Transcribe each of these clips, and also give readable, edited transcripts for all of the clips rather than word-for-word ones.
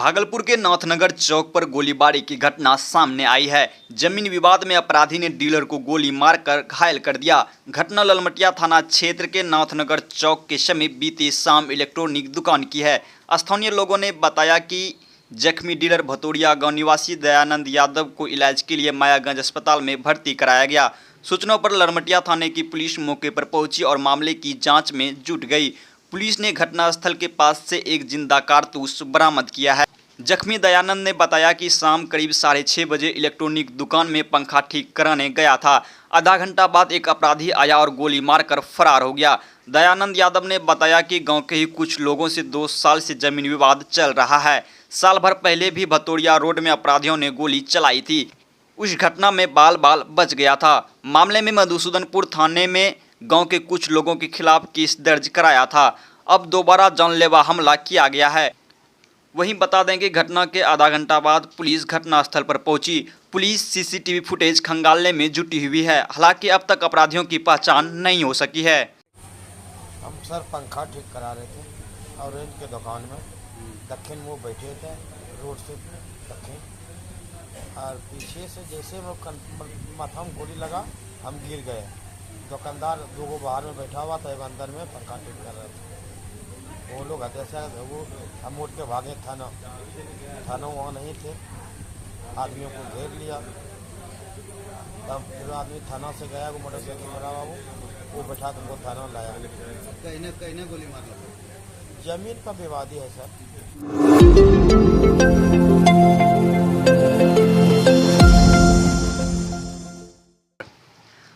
भागलपुर के नाथनगर चौक पर गोलीबारी की घटना सामने आई है। जमीन विवाद में अपराधी ने डीलर को गोली मारकर घायल कर दिया। घटना ललमटिया थाना क्षेत्र के नाथनगर चौक के समीप बीती शाम इलेक्ट्रॉनिक दुकान की है। स्थानीय लोगों ने बताया कि जख्मी डीलर भतोड़िया गांव निवासी दयानंद यादव को इलाज के लिए मायागंज अस्पताल में भर्ती कराया गया। सूचना पर ललमटिया थाने की पुलिस मौके पर पहुंची और मामले की जाँच में जुट गई। पुलिस ने घटनास्थल के पास से एक जिंदा कारतूस बरामद किया है। जख्मी दयानंद ने बताया कि शाम करीब 6:30 बजे इलेक्ट्रॉनिक दुकान में पंखा ठीक कराने गया था। आधा घंटा बाद एक अपराधी आया और गोली मारकर फरार हो गया। दयानंद यादव ने बताया कि गांव के ही कुछ लोगों से 2 साल से जमीन विवाद चल रहा है। साल भर पहले भी भतोड़िया रोड में अपराधियों ने गोली चलाई थी। उस घटना में बाल बच गया था। मामले में मधुसूदनपुर थाने में गांव के कुछ लोगों के खिलाफ केस दर्ज कराया था। अब दोबारा जानलेवा हमला किया गया है। वहीं बता दें कि घटना के आधा घंटा बाद पुलिस घटनास्थल पर पहुंची। पुलिस सीसीटीवी फुटेज खंगालने में जुटी हुई है। हालांकि अब तक अपराधियों की पहचान नहीं हो सकी है। हम सर पंखा ठीक करा रहे थे ऑरेंज के दुकान में। दक्षिण मुँह बैठे थे रोड से दक्षिण, और पीछे से जैसे माथा में गोली लगा हम गिर गए। दुकानदार 2 बाहर में बैठा हुआ था, एक अंदर में पंखा ठीक कर रहे थे। वो लोग जैसे वो हम उठ के भागे थाना वहाँ नहीं थे। आदमियों को घेर लिया। तब फिर आदमी थाना से गया, वो मोटरसाइकिल मरा वो बैठा तुमको थाना लाया। कहीं गोली मारना जमीन का विवादी है सर।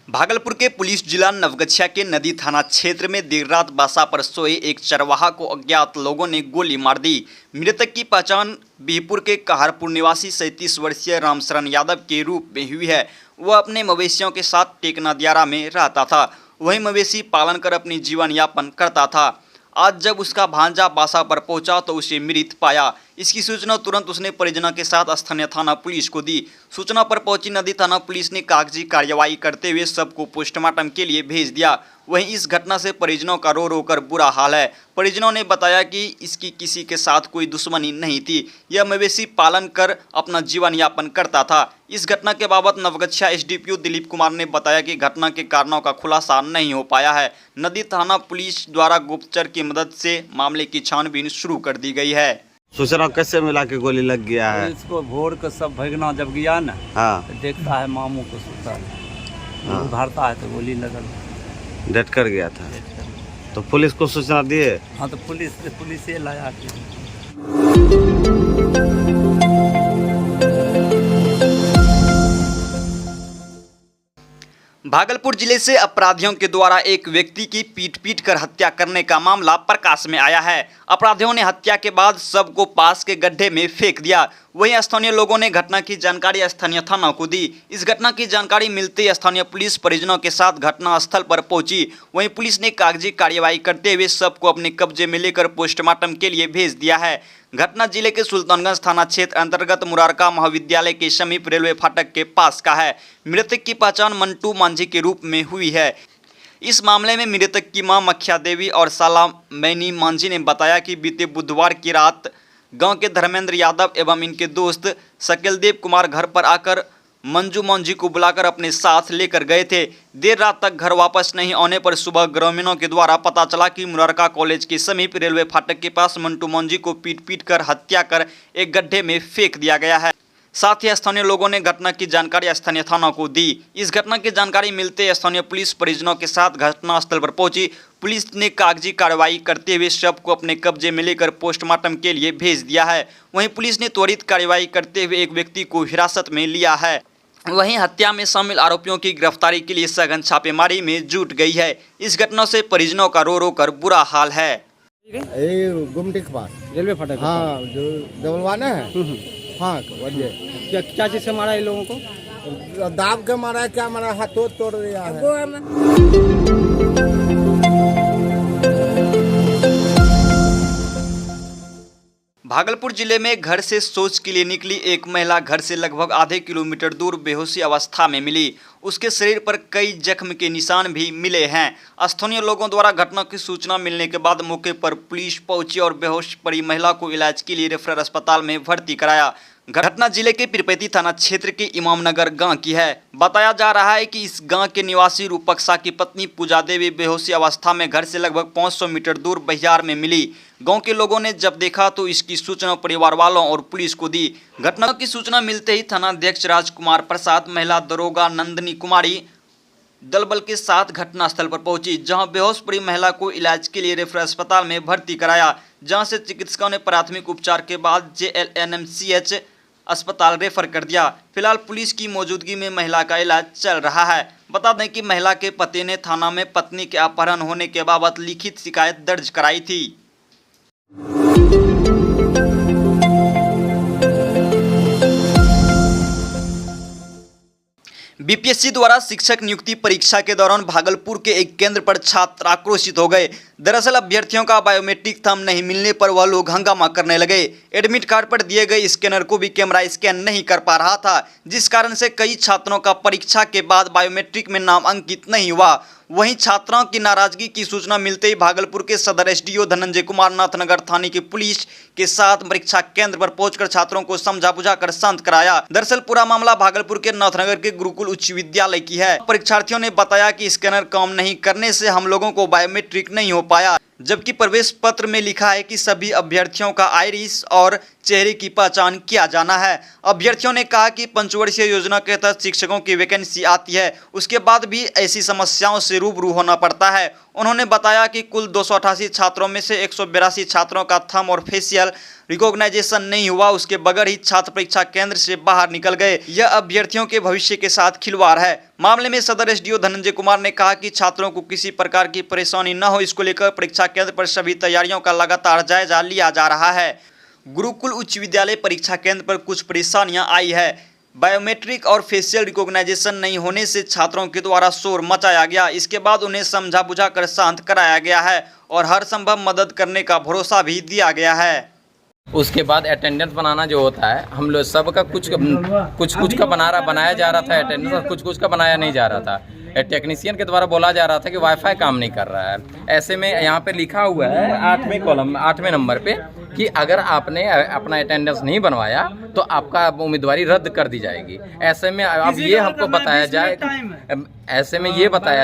भागलपुर के पुलिस जिला नवगछिया के नदी थाना क्षेत्र में देर रात बासा पर सोए एक चरवाहा को अज्ञात लोगों ने गोली मार दी। मृतक की पहचान बिहपुर के कहारपुर निवासी 37 वर्षीय रामशरण यादव के रूप में हुई है। वह अपने मवेशियों के साथ टेकना दियारा में रहता था। वहीं मवेशी पालन कर अपनी जीवन यापन करता था। आज जब उसका भांजा बासा पर पहुंचा तो उसे मृत पाया। इसकी सूचना तुरंत उसने परिजनों के साथ स्थानीय थाना पुलिस को दी। सूचना पर पहुंची नदी थाना पुलिस ने कागजी कार्रवाई करते हुए सबको पोस्टमार्टम के लिए भेज दिया। वहीं इस घटना से परिजनों का रो कर बुरा हाल है। परिजनों ने बताया कि इसकी किसी के साथ कोई दुश्मनी नहीं थी। यह मवेशी पालन कर अपना जीवन यापन करता था। इस घटना के बाबत नवगछिया एसडीपीओ दिलीप कुमार ने बताया कि घटना के कारणों का खुलासा नहीं हो पाया है। नदी थाना पुलिस द्वारा गुप्तचर की मदद से मामले की छानबीन शुरू कर दी गई है। सूचना कैसे मिला के गोली लग गया है? इसको भोर का सब भगना जब गया ना, हाँ, तो देखता है मामू को सुता है, उघाड़ता है तो गोली लगल, डेट कर गया था। तो पुलिस को सूचना दिए? हाँ, तो पुलिस ये लाया कि भागलपुर जिले से अपराधियों के द्वारा एक व्यक्ति की पीट कर हत्या करने का मामला प्रकाश में आया है। अपराधियों ने हत्या के बाद शव को पास के गड्ढे में फेंक दिया। वहीं स्थानीय लोगों ने घटना की जानकारी स्थानीय थाना को दी। इस घटना की जानकारी मिलते ही स्थानीय पुलिस परिजनों के साथ घटनास्थल पर पहुंची। वहीं पुलिस ने कागजी कार्रवाई करते हुए शव को अपने कब्जे में लेकर पोस्टमार्टम के लिए भेज दिया है। घटना जिले के सुल्तानगंज थाना क्षेत्र अंतर्गत मुरारका महाविद्यालय के समीप रेलवे फाटक के पास का है। मृतक की पहचान मंटू मांझी के रूप में हुई है। इस मामले में मृतक की मां मखिया देवी और साला मैनी मांझी ने बताया कि बीते बुधवार की रात गांव के धर्मेंद्र यादव एवं इनके दोस्त शकीलदेव कुमार घर पर आकर मंजू मांझी को बुलाकर अपने साथ लेकर गए थे। देर रात तक घर वापस नहीं आने पर सुबह ग्रामीणों के द्वारा पता चला कि मुरारका कॉलेज के समीप रेलवे फाटक के पास मंटू मांझी को पीट कर हत्या कर एक गड्ढे में फेंक दिया गया है। साथ ही स्थानीय लोगों ने घटना की जानकारी स्थानीय थाना को दी। इस घटना की जानकारी मिलते स्थानीय पुलिस परिजनों के साथ घटनास्थल पर पहुंची। पुलिस ने कागजी कार्रवाई करते हुए शव को अपने कब्जे में लेकर पोस्टमार्टम के लिए भेज दिया है। वहीं पुलिस ने त्वरित कार्रवाई करते हुए एक व्यक्ति को हिरासत में लिया है। वहीं हत्या में शामिल आरोपियों की गिरफ्तारी के लिए सघन छापेमारी में जुट गई है। इस घटना से परिजनों का रो कर बुरा हाल है। गुमटी के पास रेलवे फाटक, हाँ, जो डबलवाना है। हाँ, क्या चीज से मारा इन लोगों को? दाब के मारा है, क्या मारा, हाथों तोड़ दिया है। भागलपुर जिले में घर से शौच के लिए निकली एक महिला घर से लगभग आधे किलोमीटर दूर बेहोशी अवस्था में मिली। उसके शरीर पर कई जख्म के निशान भी मिले हैं। स्थानीय लोगों द्वारा घटना की सूचना मिलने के बाद मौके पर पुलिस पहुंची और बेहोश पड़ी महिला को इलाज के लिए रेफरल अस्पताल में भर्ती कराया। घटना जिले के पीरपैती थाना क्षेत्र के इमामनगर गांव की है। बताया जा रहा है कि इस गांव के निवासी रूपकसा की पत्नी पूजा देवी बेहोशी अवस्था में घर से लगभग 500 मीटर दूर बहियार में मिली। गांव के लोगों ने जब देखा तो इसकी सूचना परिवार वालों और पुलिस को दी। घटना की सूचना मिलते ही थानाध्यक्ष राजकुमार प्रसाद, महिला दरोगा नंदनी कुमारी दल बल के साथ घटनास्थल पर पहुंची, जहां बेहोश पड़ी महिला को इलाज के लिए रेफरल अस्पताल में भर्ती कराया, जहां से चिकित्सकों ने प्राथमिक उपचार के बाद JLNMCH अस्पताल रेफर कर दिया। फिलहाल पुलिस की मौजूदगी में महिला का इलाज चल रहा है। बता दें कि महिला के पति ने थाना में पत्नी के अपहरण होने के बाबत लिखित शिकायत दर्ज कराई थी। बीपीएससी द्वारा शिक्षक नियुक्ति परीक्षा के दौरान भागलपुर के एक केंद्र पर छात्र आक्रोशित हो गए। दरअसल अभ्यर्थियों का बायोमेट्रिक थंब नहीं मिलने पर वह लोग हंगामा करने लगे। एडमिट कार्ड पर दिए गए स्कैनर को भी कैमरा स्कैन नहीं कर पा रहा था, जिस कारण से कई छात्रों का परीक्षा के बाद बायोमेट्रिक में नाम अंकित नहीं हुआ। वहीं छात्राओं की नाराजगी की सूचना मिलते ही भागलपुर के सदर SDO धनंजय कुमार नाथनगर थाने की पुलिस के साथ परीक्षा केंद्र पर पहुंचकर छात्रों को समझा बुझाकर शांत कराया। दरअसल पूरा मामला भागलपुर के नाथनगर के गुरुकुल उच्च विद्यालय की है। परीक्षार्थियों ने बताया कि स्कैनर काम नहीं करने से हम लोगों को बायोमेट्रिक नहीं हो पाया, जबकि प्रवेश पत्र में लिखा है कि सभी अभ्यर्थियों का आइरिस और चेहरे की पहचान किया जाना है। अभ्यर्थियों ने कहा कि पंचवर्षीय योजना के तहत शिक्षकों की वैकेंसी आती है, उसके बाद भी ऐसी समस्याओं से रूबरू होना पड़ता है। उन्होंने बताया कि कुल 288 छात्रों में से 182 छात्रों का थंब और फेशियल रिकॉग्नाइजेशन नहीं हुआ, उसके बगैर ही छात्र परीक्षा केंद्र से बाहर निकल गए। यह अभ्यर्थियों के भविष्य के साथ खिलवाड़ है। मामले में सदर SDO धनंजय कुमार ने कहा कि छात्रों को किसी प्रकार की परेशानी न हो, इसको लेकर परीक्षा केंद्र पर सभी तैयारियों का लगातार जायजा लिया जा रहा है। गुरुकुल उच्च विद्यालय परीक्षा केंद्र पर कुछ परेशानियां आई है। बायोमेट्रिक और फेशियल रिकॉग्नाइजेशन नहीं होने से छात्रों के द्वारा शोर मचाया गया। इसके बाद उन्हें समझा बुझाकर शांत कराया गया है और हर संभव मदद करने का भरोसा भी दिया गया है। उसके बाद अटेंडेंस बनाना जो होता है, हम लोग सबका कुछ का बनाया जा रहा था अटेंडेंस, कुछ का बनाया नहीं जा रहा था। टेक्नीशियन के द्वारा बोला जा रहा था कि वाईफाई काम नहीं कर रहा है। ऐसे में यहाँ पे लिखा हुआ है 8वें नंबर पे कि अगर आपने अपना अटेंडेंस नहीं बनवाया तो आपका उम्मीदवारी रद्द कर दी जाएगी। ऐसे में अब ये हमको बताया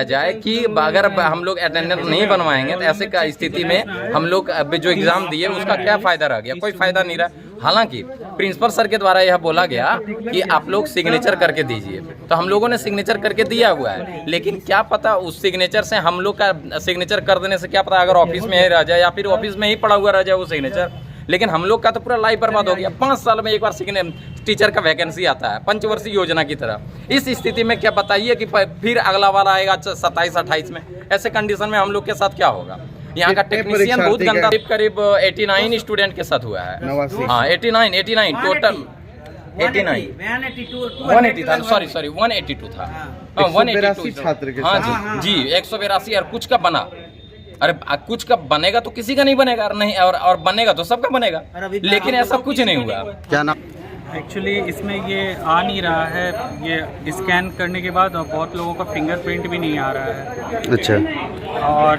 जाए कि अगर हम लोग अटेंडेंस नहीं बनवाएंगे तो ऐसे का स्थिति में हम लोग जो एग्ज़ाम दिए उसका क्या फ़ायदा रह गया? कोई फ़ायदा नहीं रहा। हालांकि प्रिंसिपल सर के द्वारा यह बोला गया कि आप लोग सिग्नेचर करके दीजिए, तो हम लोगों ने सिग्नेचर करके दिया हुआ है, लेकिन क्या पता उस सिग्नेचर से हम लोग का सिग्नेचर कर देने से क्या पता अगर ऑफिस में ही रह जाए या फिर ऑफिस में ही पड़ा हुआ रह जाए वो सिग्नेचर। लेकिन हम लोग का तो पूरा लाइफ बर्बाद हो गया। 5 साल में एक बार टीचर का वैकेंसी आता है पंचवर्षीय योजना की तरह। इस स्थिति में क्या बताइए कि फिर अगला वाला आएगा 27-28 में, ऐसे कंडीशन में हम लोग के साथ क्या होगा? यहाँ का टेक्नीशियन बहुत गंदा। करीब 89 स्टूडेंट के साथ हुआ है। हाँ 89 टोटल 182 था, सॉरी 182 था। 182 छात्र। हाँ जी 182 और कुछ का बना। अरे कुछ का बनेगा तो किसी का नहीं बनेगा, नहीं और बनेगा तो सबका बनेगा, लेकिन ऐसा कुछ नहीं हुआ। क्या नाम? एक्चुअली इसमें ये आ नहीं रहा है, ये स्कैन करने के बाद बहुत लोगों का फिंगरप्रिंट भी नहीं आ रहा है। अच्छा। और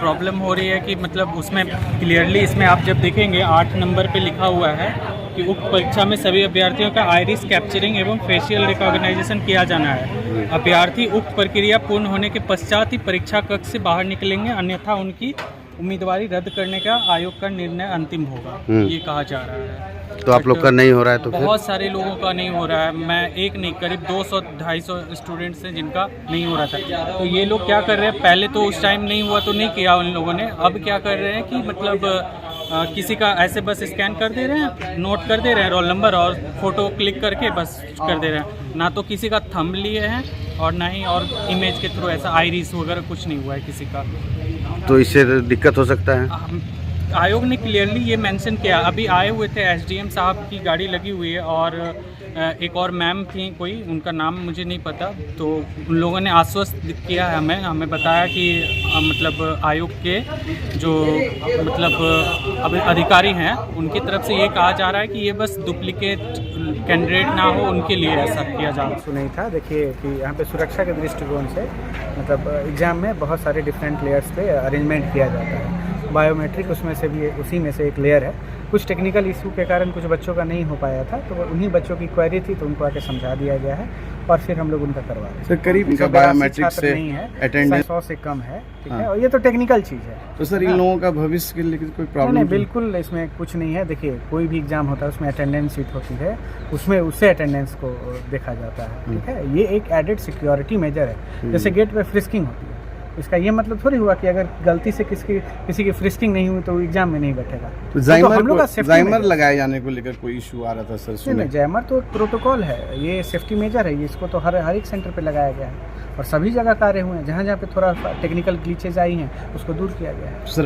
प्रॉब्लम हो रही है कि मतलब उसमें क्लियरली इसमें आप जब देखेंगे 8 नंबर पे लिखा हुआ है कि उक्त परीक्षा में सभी अभ्यर्थियों का आइरिस कैप्चरिंग एवं फेशियल रिकॉग्नाइजेशन किया जाना है। अभ्यर्थी उक्त प्रक्रिया पूर्ण होने के पश्चात ही परीक्षा कक्ष से बाहर निकलेंगे, अन्यथा उनकी उम्मीदवारी रद्द करने का आयोग का निर्णय अंतिम होगा, ये कहा जा रहा है। तो आप लोग का नहीं हो रहा है? तो बहुत सारे लोगों का नहीं हो रहा है। मैं एक नहीं करीब 200-250 स्टूडेंट्स हैं जिनका नहीं हो रहा था। तो ये लोग क्या कर रहे हैं, पहले तो उस टाइम नहीं हुआ तो नहीं किया उन लोगों ने, अब क्या कर रहे हैं कि मतलब किसी का ऐसे बस स्कैन कर दे रहे हैं, नोट कर दे रहे हैं रोल नंबर और फोटो क्लिक करके बस कर दे रहे हैं। ना तो किसी का थंब लिए हैं और ना ही और इमेज के थ्रू ऐसा आइरिस वगैरह कुछ नहीं हुआ है किसी का। तो इससे दिक्कत हो सकता है? आयोग ने क्लियरली ये मेंशन किया, अभी आए हुए थे एसडीएम साहब की गाड़ी लगी हुई है और एक और मैम थी कोई, उनका नाम मुझे नहीं पता, तो उन लोगों ने आश्वस्त किया है हमें बताया कि मतलब आयोग के जो मतलब अभी अधिकारी हैं उनकी तरफ से ये कहा जा रहा है कि ये बस डुप्लीकेट कैंडिडेट ना हो उनके लिए ऐसा किया जा रहा है। नहीं था। देखिए कि यहाँ पे सुरक्षा के दृष्टिकोण से मतलब एग्ज़ाम में बहुत सारे डिफरेंट लेयर्स पे अरेंजमेंट किया जाता है। बायोमेट्रिक उसमें से भी उसी में से एक लेयर है। कुछ टेक्निकल इशू के कारण कुछ बच्चों का नहीं हो पाया था, तो उन्हीं बच्चों की क्वेरी थी, तो उनको आके समझा दिया गया है और फिर हम लोग उनका करवा रहे हैं। सर करीब इनका बायोमेट्रिक से नहीं है, अटेंडेंस 100 से कम है, ठीक है, और ये तो टेक्निकल चीज़ है। तो सर इन लोगों का भविष्य के लिए कोई प्रॉब्लम नहीं, बिल्कुल इसमें कुछ नहीं है। देखिए कोई भी एग्ज़ाम होता है उसमें अटेंडेंस शीट होती है, उसमें उससे अटेंडेंस को देखा जाता है, ठीक है। ये एक एडेड सिक्योरिटी मेजर है, जैसे गेट पे फ्रिस्किंग होती है। इसका ये मतलब थोड़ी हुआ कि अगर गलती से किसी की फ्रिस्किंग नहीं हुई तो एग्जाम में नहीं बैठेगा। तो जाइमर लगाए जाने को लेकर कोई इशू आ रहा था सर? नहीं, जाइमर तो प्रोटोकॉल है, ये सेफ्टी मेजर है, इसको तो हर एक सेंटर पे लगाया गया है और सभी जगह कार्य हुए हैं। जहाँ जहाँ पे थोड़ा टेक्निकल ग्लिचेज आई हैं उसको दूर किया गया है। सर